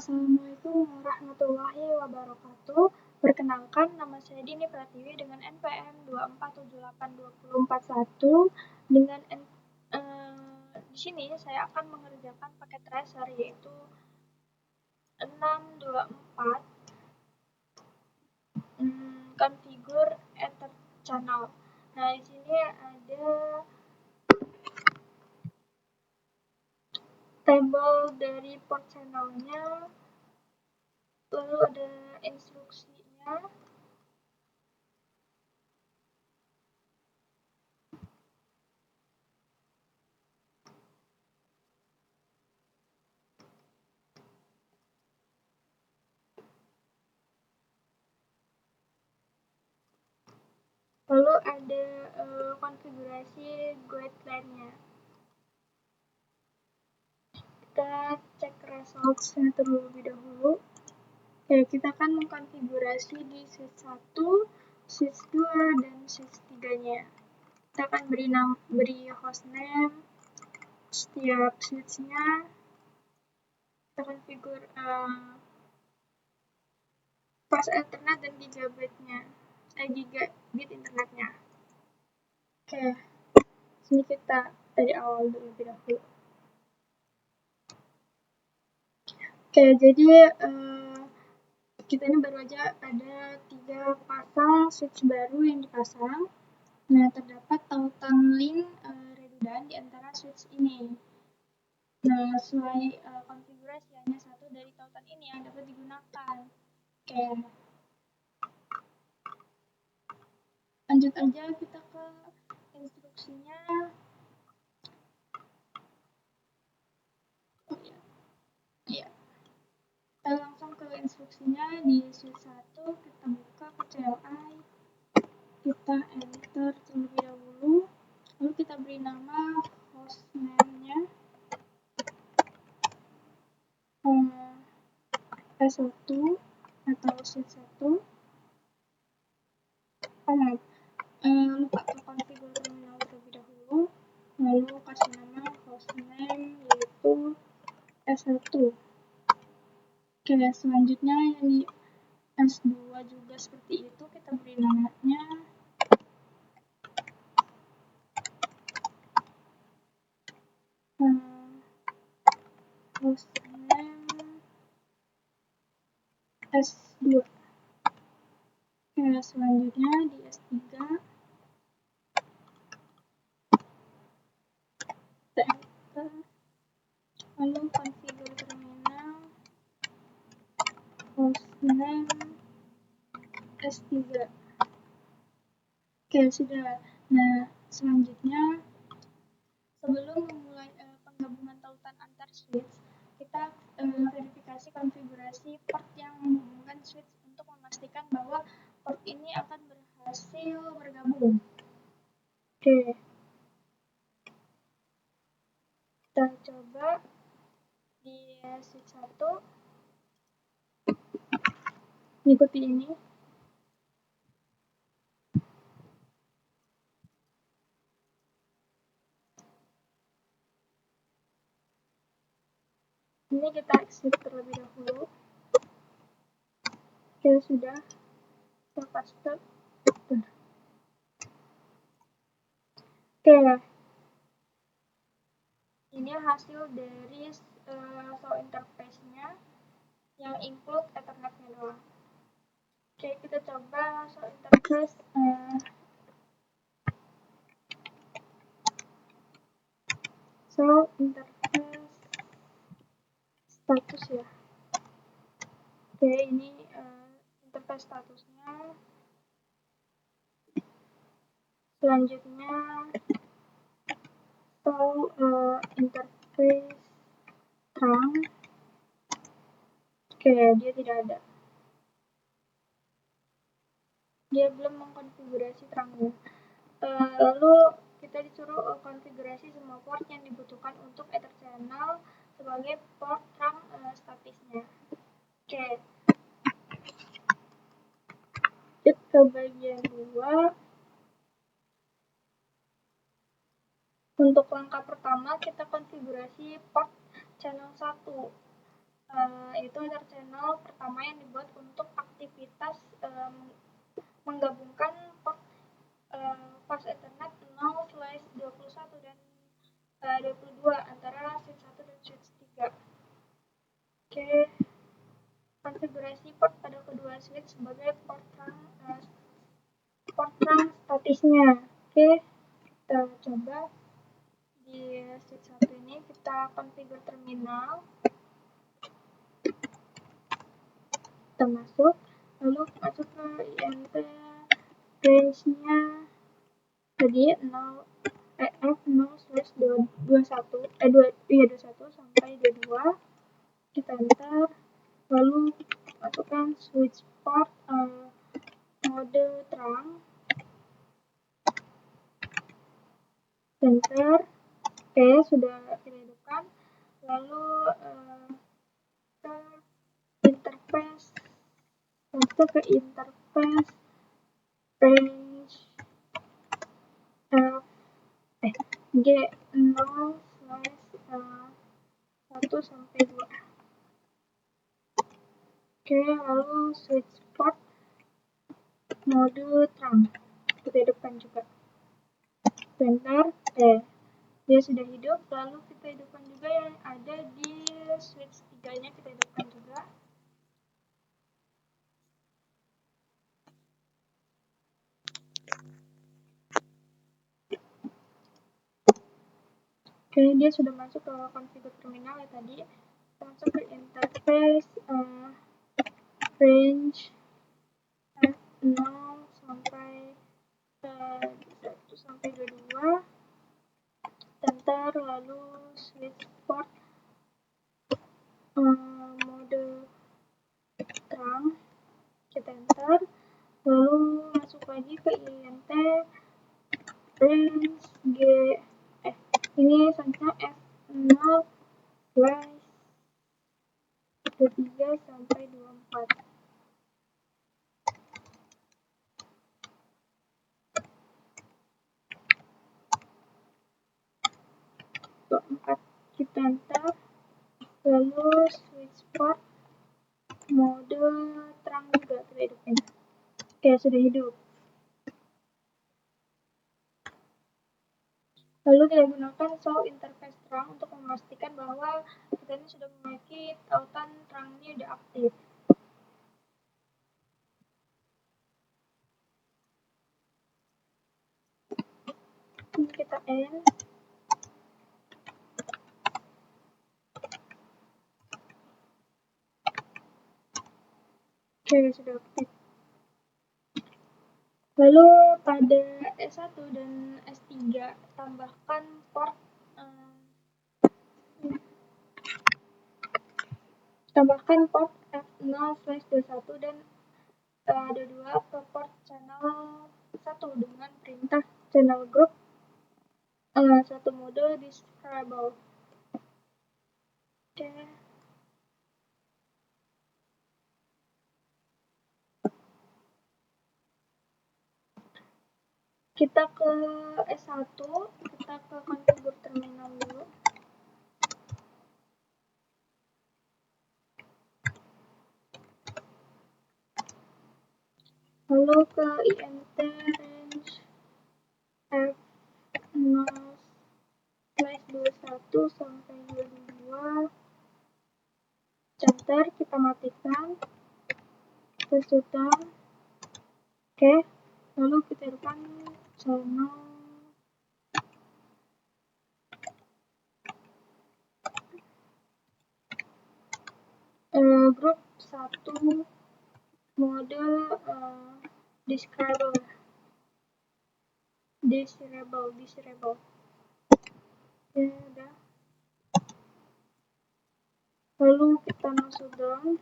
Assalamualaikum warahmatullahi wabarakatuh. Perkenalkan, nama saya Dini Pratiwi dengan NPM 2478241. Di sini saya akan mengerjakan paket tracer yaitu 624 configure ether channel. Nah, di sini ada tabel dari port channelnya, lalu ada instruksinya, lalu ada konfigurasi guideline-nya. Kita cek results-nya terlebih dahulu. Oke, kita akan mengkonfigurasi di switch 1, switch 2, dan switch 3-nya. Kita akan beri hostname setiap switch-nya. Kita konfigur fast Ethernet dan gigabit internetnya. Oke, sini kita dari awal terlebih dahulu. Oke, jadi kita ini baru aja ada 3 pasang switch baru yang dipasang. Nah, terdapat tautan link redundant di antara switch ini. Nah, sesuai konfigurasi hanya satu dari tautan ini yang dapat digunakan. Oke, lanjut aja kita ke instruksinya. Iya. Kita langsung ke instruksinya. Di switch 1 kita buka ke CLI, kita enter terlebih dahulu, lalu kita beri nama hostname-nya S1 atau switch 1. Lupa ke configure terminal terlebih dahulu, lalu kasih nama hostname yaitu S1. Oke, selanjutnya yang di S2 juga seperti itu, kita beri namanya hostname S2. Oke, selanjutnya di S3 kita enter, lalu configure terminal hostname S3. Oke, sudah. Nah, selanjutnya sebelum memulai penggabungan tautan antar switch, kita verifikasi konfigurasi port yang menghubungkan switch untuk memastikan bahwa port ini akan berhasil bergabung. Oke, kita coba di switch 1, ikuti ini. Ini kita exit terlebih dahulu. Oke, sudah. Step. Oke, ini hasil dari show interface-nya yang include Ethernet-nya doang. Oke, kita coba show interface. Show interface status ya. Oke, ini interface statusnya. Selanjutnya show interface terang. Oke, dia tidak ada. Dia belum mengkonfigurasi terangnya. Lalu kita disuruh konfigurasi semua port yang dibutuhkan untuk Ether channel sebagai port terang statisnya. Oke, kita ke bagian 2. Untuk langkah pertama kita konfigurasi port channel 1. Itu adalah channel pertama yang dibuat untuk aktivitas menggabungkan port Ethernet 0/21 dan 22 antara switch 1 dan switch 3. Oke, konfigurasi port pada kedua switch sebagai port statisnya. Oke, kita coba di switch 1 ini kita configure terminal. Kita masuk, lalu masuk ke INT range-nya tadi F0/21 sampai 22. Kita enter, lalu masukkan switch port mode terang, enter. Oke, sudah kita hidupkan. Lalu ke interface, masuk ke interface range G0/1 sampai 2. Oke, lalu switch port mode terang kita hidupkan juga. Enter. Dia sudah hidup. Lalu kita hidupkan juga yang ada di switch 3 nya, kita hidupkan juga. Oke, dia sudah masuk ke configure terminal ya tadi. Kita masuk ke interface range F0 sampai 1 sampai 22. Enter, lalu switch port mode terang, kita enter. Lalu masuk lagi ke INT range ini selanjutnya F0/23 sampai 24. Kita enter, lalu switch port mode terang juga kita hidupin. Oke, sudah hidup. Lalu kita gunakan show interface terang untuk memastikan bahwa kita ini sudah memiliki tautan terang ini sudah aktif. Ini kita end. Oke, sudah aktif. Lalu pada S1 dan S3 tambahkan port F0/21 dan 22 ke port channel 1 dengan perintah channel group 1 mode disable. Oke. Kita ke S1, kita ke configure terminal dulu. Lalu ke INT range F0/21 sampai 22. Enter, kita matikan. Kita shutdown. Oke, lalu kita hidupkan channel group 1 mode disable. Ya, udah. Lalu kita masuk down,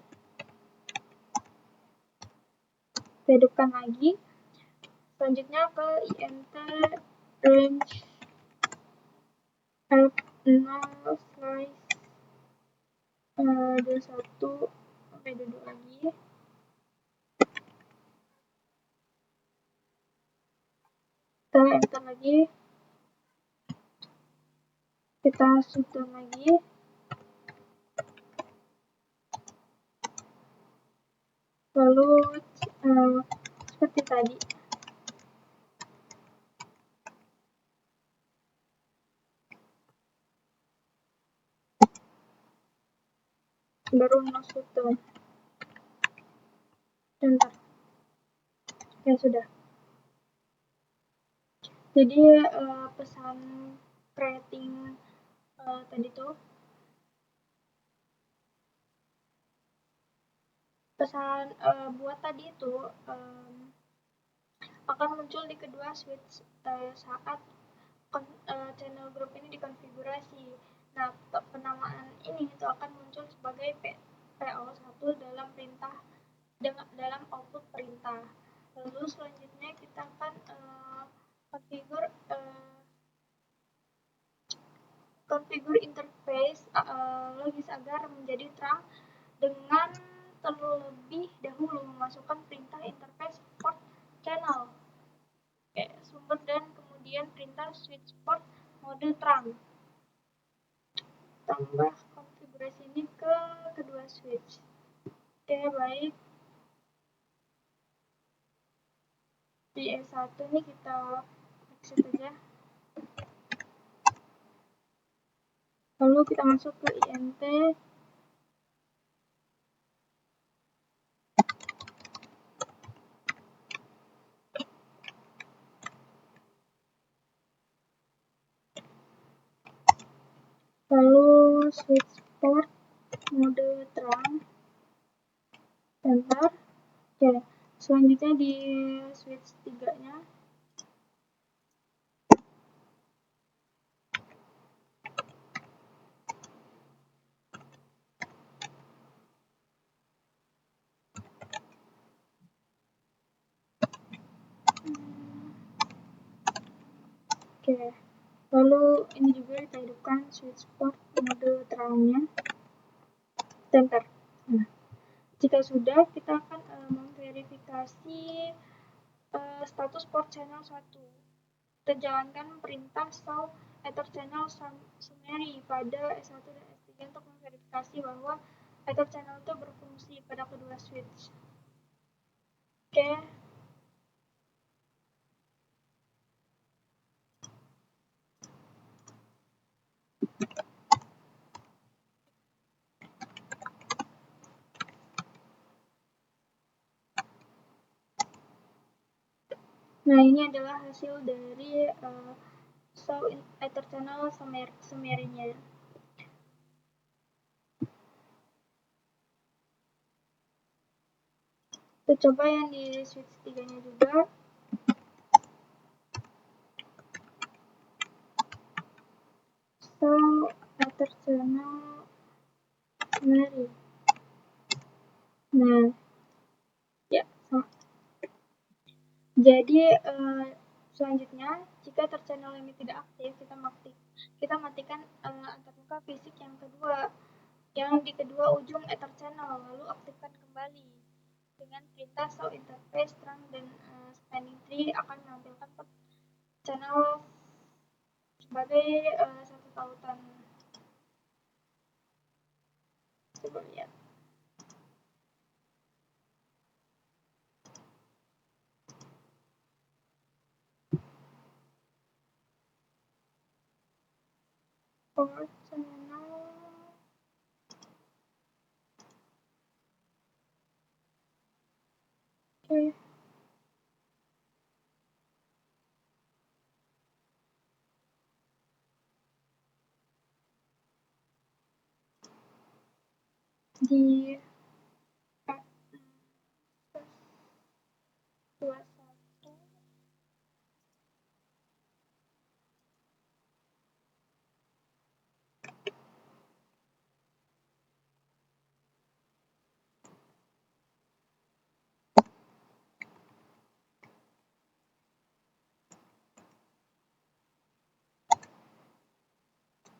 kita hidupkan lagi. Selanjutnya ke INT range F0/21 sampai 22 lagi. Kita enter lagi, kita shutdown lagi. Lalu seperti tadi. Baru masuk ke bentar. Ya sudah. Jadi pesan creating tadi tuh pesan buat tadi itu akan muncul di kedua switch saat channel group ini dikonfigurasi. Nah, penamaan ini itu akan muncul sebagai PO1 dalam perintah dalam output perintah. Lalu selanjutnya kita akan konfigur interface logis agar menjadi terang dengan terlebih dahulu memasukkan perintah interface port channel sumber dan kemudian perintah switch port mode terang. Tambah konfigurasi ini ke kedua switch. Oke, baik. Di E1 ini kita exit aja. Lalu kita masuk ke INT. Lalu switch port mode terang. Enter. Oke, selanjutnya di switch 3-nya. Oke, lalu ini juga kita hidupkan switch port mode terangnya. Enter. Nah, jika sudah, kita akan memverifikasi status port channel 1. Kita jalankan perintah show ether channel summary pada S1 dan S3 untuk memverifikasi bahwa ether channel itu berfungsi pada kedua switch. Oke. Nah, ini adalah hasil dari show ether channel summary-nya. Kita coba yang di switch 3-nya juga. Show ether channel summary. Nah, ya, sama. Jadi selanjutnya, jika ether channel ini tidak aktif, kita matikan antarmuka fisik yang di kedua ujung ether channel, lalu aktifkan kembali dengan perintah show interface terang dan spanning tree akan menampilkan channel sebagai satu tautan. Coba lihat. Port channel. Oke. Di 21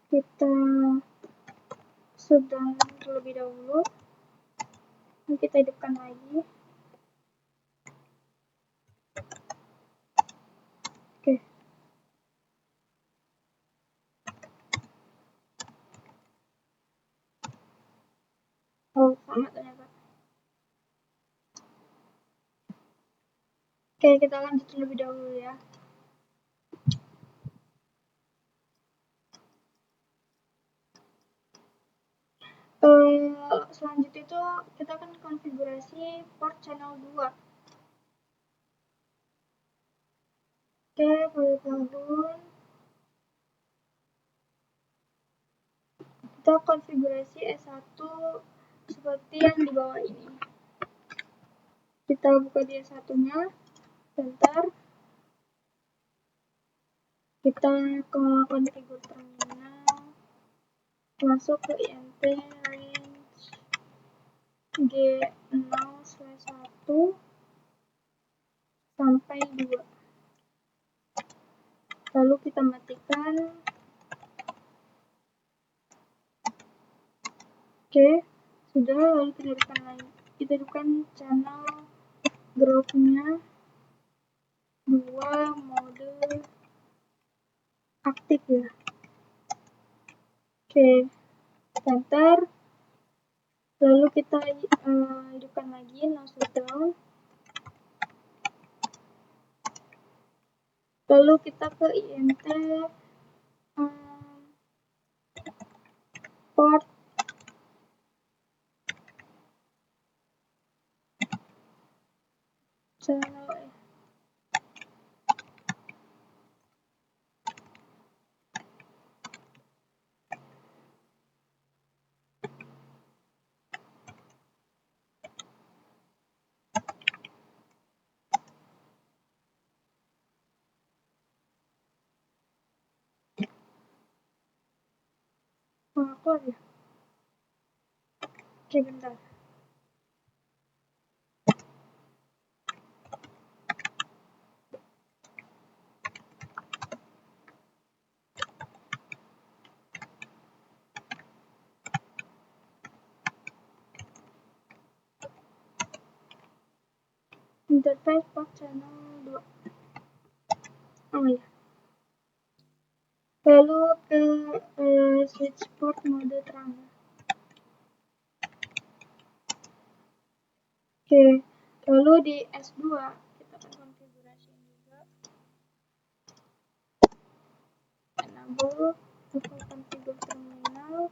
kita sedang terlebih dahulu. Ini kita hidupkan lagi. Oke. Oh, sama ternyata. Oke, kita lanjut terlebih dahulu ya. Selanjutnya itu kita akan konfigurasi port channel 2. Oke, pada tahun kita konfigurasi S1 seperti yang di bawah ini. Kita buka di S1-nya, enter. Kita ke konfigur terminal, masuk ke int range G0/1 sampai 2. Lalu kita matikan. Oke, sudah. Lalu kita hidupkan lagi. Kita hidupkan channel group-nya 2 mode aktif ya. Oke, enter. Lalu kita hidupkan lagi no shutdown. Lalu kita ke int port channel keluar ya. Oke, bentar. Interface port channel 2. Oh iya. Lalu ke switch port mode terang. Oke, lalu di S2 kita akan konfigurasi juga enable konfigur terminal.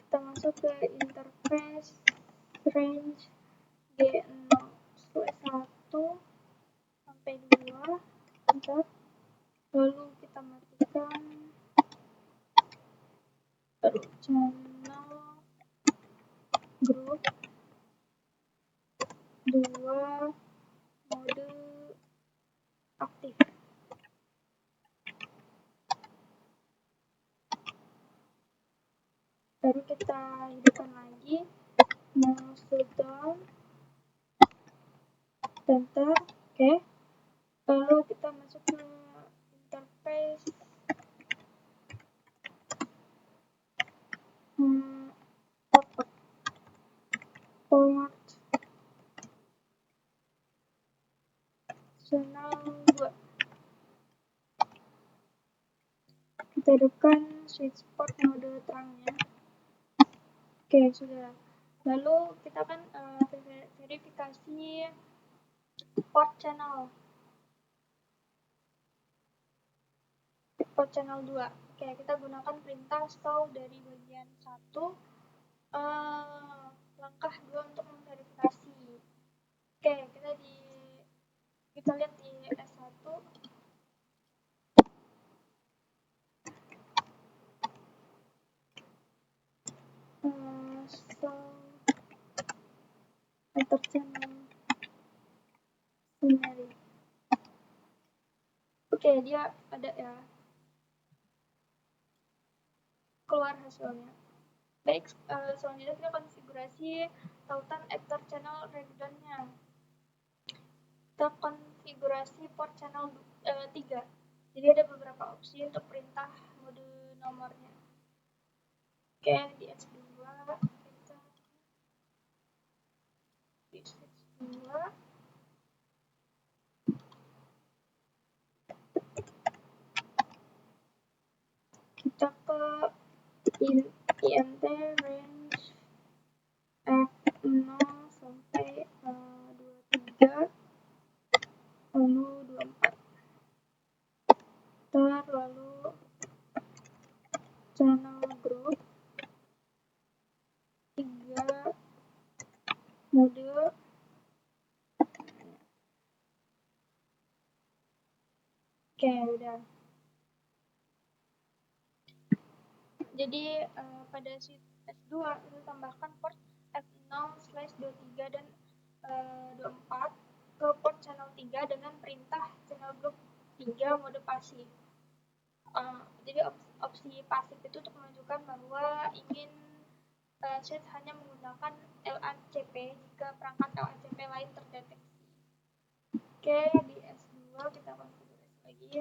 Kita masuk ke interface range G0/1 sampai 2, enter. Lalu kita matikan channel group 2 mode aktif. Baru kita hidupkan lagi no shutdown, enter. Oke, lalu kita masuk ke interface port channel 2. Kita hidupkan switch port mode terangnya. Oke, sudah. Lalu kita akan verifikasi port channel 2. Oke, kita gunakan perintah stall dari bagian 1, langkah 2 untuk memverifikasi. Oke, kita lihat di S1. Enter channel scenario. Oke, dia ada ya. Keluar hasilnya. Baik, selanjutnya kita konfigurasi tautan actor channel redundant-nya. Kita konfigurasi port channel 3. Jadi ada beberapa opsi untuk perintah mode nomornya. Oke, di S2 kita di switch 2. Kita ke int range F0 sampai 27. Oke, udah. Jadi pada sheet S2 itu tambahkan port F0/23 dan 24 ke port channel 3 dengan perintah channel group 3 mode pasif. Jadi opsi pasif itu untuk menunjukkan bahwa ingin sheet hanya menggunakan LACP jika perangkat LACP lain terdeteksi. Oke, di S2 kita konfigurasi lagi.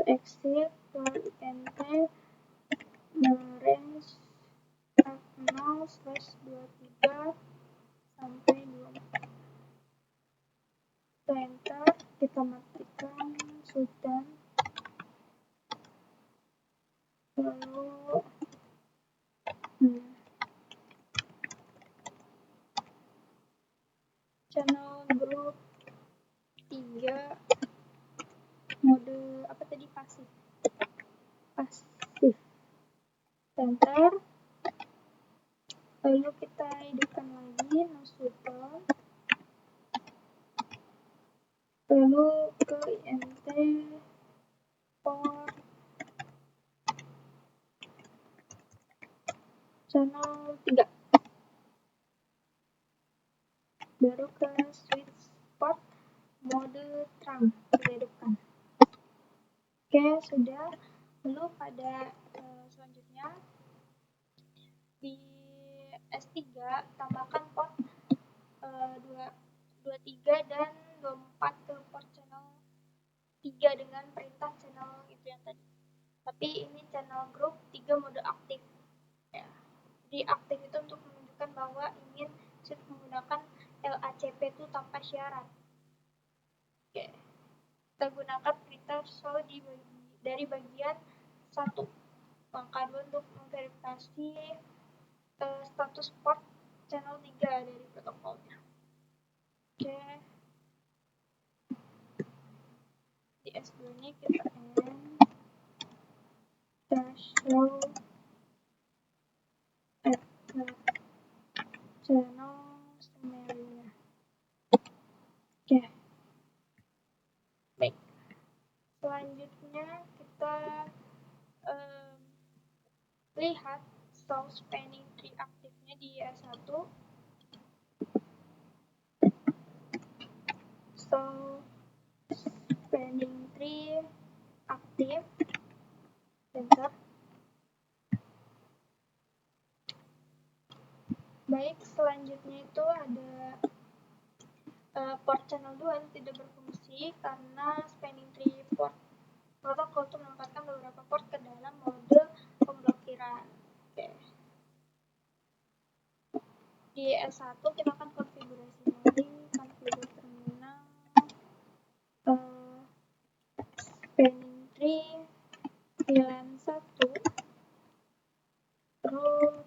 Exit for INT range F0/23 sampai 24. Enter, kita matikan sudah. Lalu channel group 3 mode apa tadi, pasif. Enter. Lalu kita hidupkan lagi Nosuto. Lalu ke INT port channel 3. Baru ke switch port mode terang kita hidupkan. Oke, sudah. Lalu pada selanjutnya di S3 tambahkan port 23 dan 24 ke port channel 3 dengan perintah channel itu yang tadi. Tapi ini channel group 3 mode aktif. Ya. Jadi aktif itu untuk menunjukkan bahwa ingin sheet menggunakan LACP itu tanpa syarat. Oke. Kita gunakan perintah show dari bagian 1. Langkah 2 untuk memverifikasi status port channel 3 dari protokolnya. Oke. Di S2 ini kita show at channel summary. Oke. Baik. Selanjutnya kita lihat show spanning tree aktifnya di S1. Show spanning tree aktif. Enter. Baik, selanjutnya itu ada port channel 2 yang tidak berfungsi karena spanning tree port protokol itu menempatkan beberapa port ke dalam mode pemblokiran. Oke. Di S1 kita akan konfigurasi lagi, konfigurasi terminal, spanning tree, VLAN 1, root,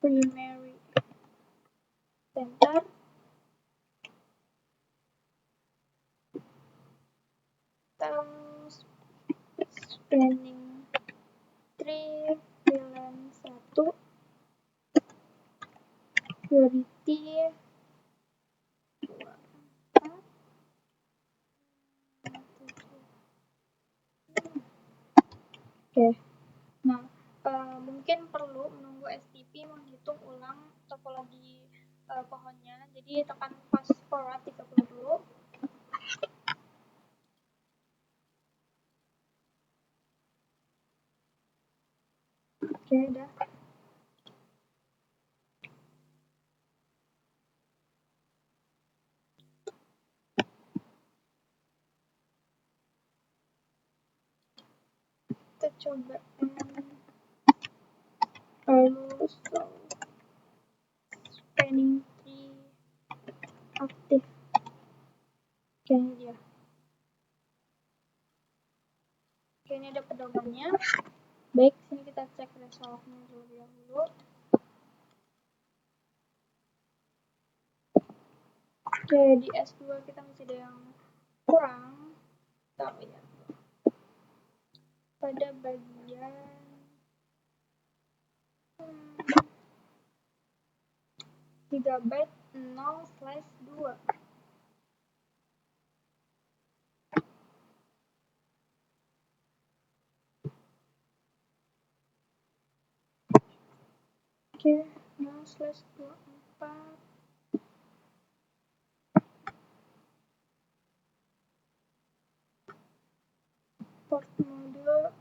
primary, center, terus spanning tree, VLAN 1, priority, Oke. Nah, mungkin perlu menunggu STP menghitung ulang topologi pohonnya. Jadi tekan fast forward 30 dulu. Oke, udah. Kita coba lalu spanning tree aktif. Oke, ini dia. Oke, ini ada pedomannya. Baik, sini kita cek resolve-nya terlebih dahulu. Oke, di S2 kita masih ada yang kurang. Kita lihat pada bagian GB 0/2. Oke, 0/24. Port mode /2.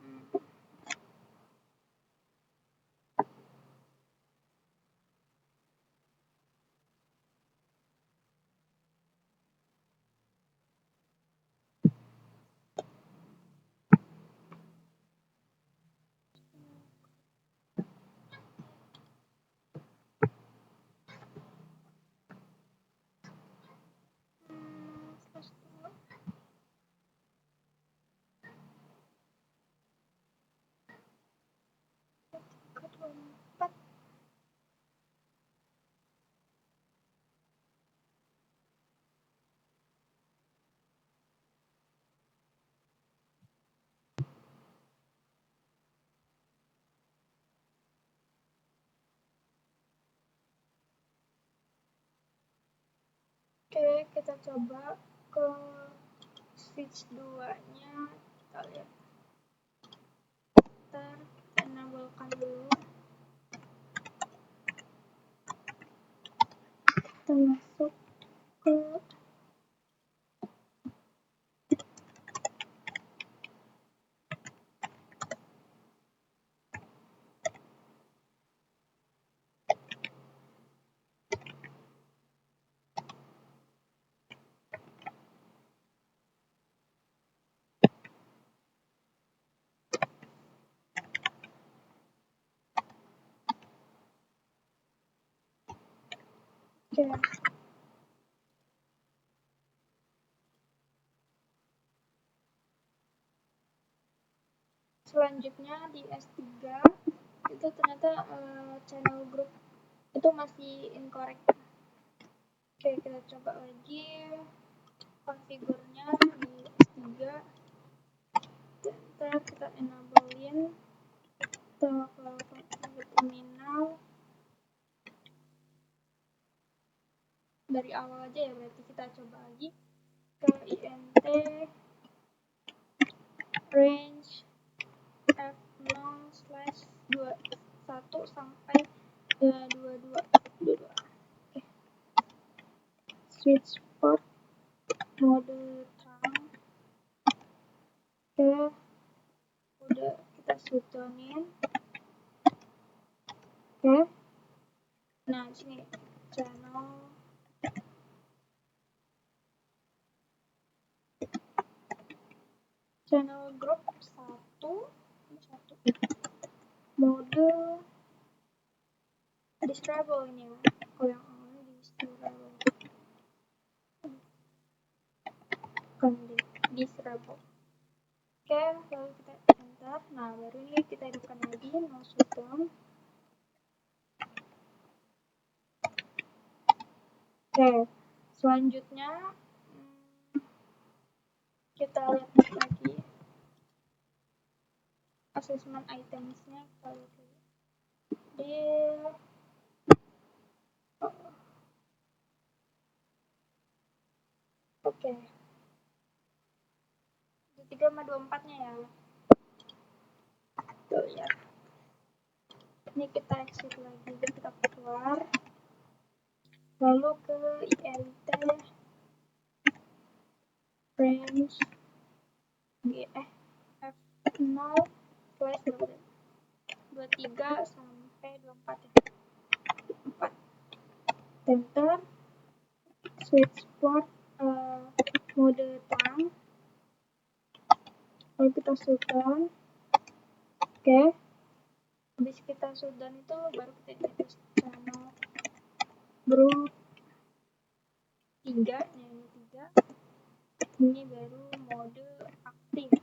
Ke-24. Oke, kita coba ke switch 2-nya. Kita lihat. Kita enablekan dulu. Kita masuk ke oke. Selanjutnya di S3 itu ternyata channel group itu masih incorrect. Oke, kita coba lagi konfigurnya di S3. Kita enablein, kita ke terminal dari awal aja ya, berarti kita coba lagi ke int range f0/21 sampai 22. Oke. Switch port mode terang. Oke, udah kita shutdownin. Oke, nah sini channel group 1 mode disable ini ya, kalau yang awalnya disable kan disable. Oke, lalu kita enter. Nah, baru ini kita hidupkan lagi no shutdown. Oke, selanjutnya kita lihat lagi assessment itemsnya. Kita lihat lagi di oke, 23 sama 24 nya ya. Tuh ya. Ini kita exit lagi, kita keluar. Lalu ke int range f0/23 sampai 24 ya. 4. Enter. Switch port mode terang. Lalu kita shutdown. Oke. Habis kita shutdown itu baru kita edit channel group 3, ini 3. Ini baru mode aktif.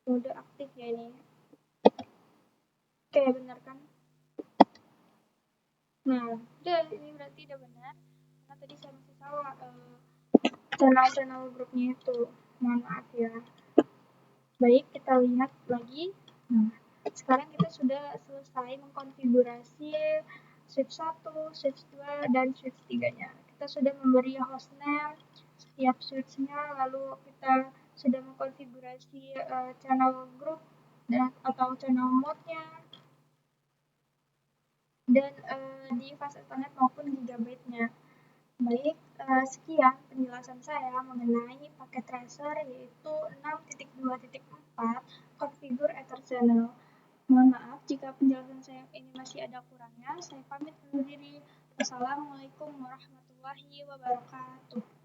Mode aktif ya ini. Oke, benar kan? Nah, udah, ini berarti udah benar. Karena tadi saya masih salah channel grupnya itu. Mohon maaf ya. Baik, kita lihat lagi. Nah, sekarang kita sudah selesai mengkonfigurasi switch 1, switch 2, dan switch 3-nya. Kita sudah memberi hostname setiap switch-nya, lalu kita sudah mengkonfigurasi channel group atau channel mode-nya, dan di fast Ethernet maupun gigabit-nya. Baik, sekian penjelasan saya mengenai paket tracer yaitu 6.2.4 Configure Ether Channel. Mohon maaf jika penjelasan saya ini masih ada kurangnya. Saya pamit undur diri. Wassalamualaikum warahmatullahi wabarakatuh.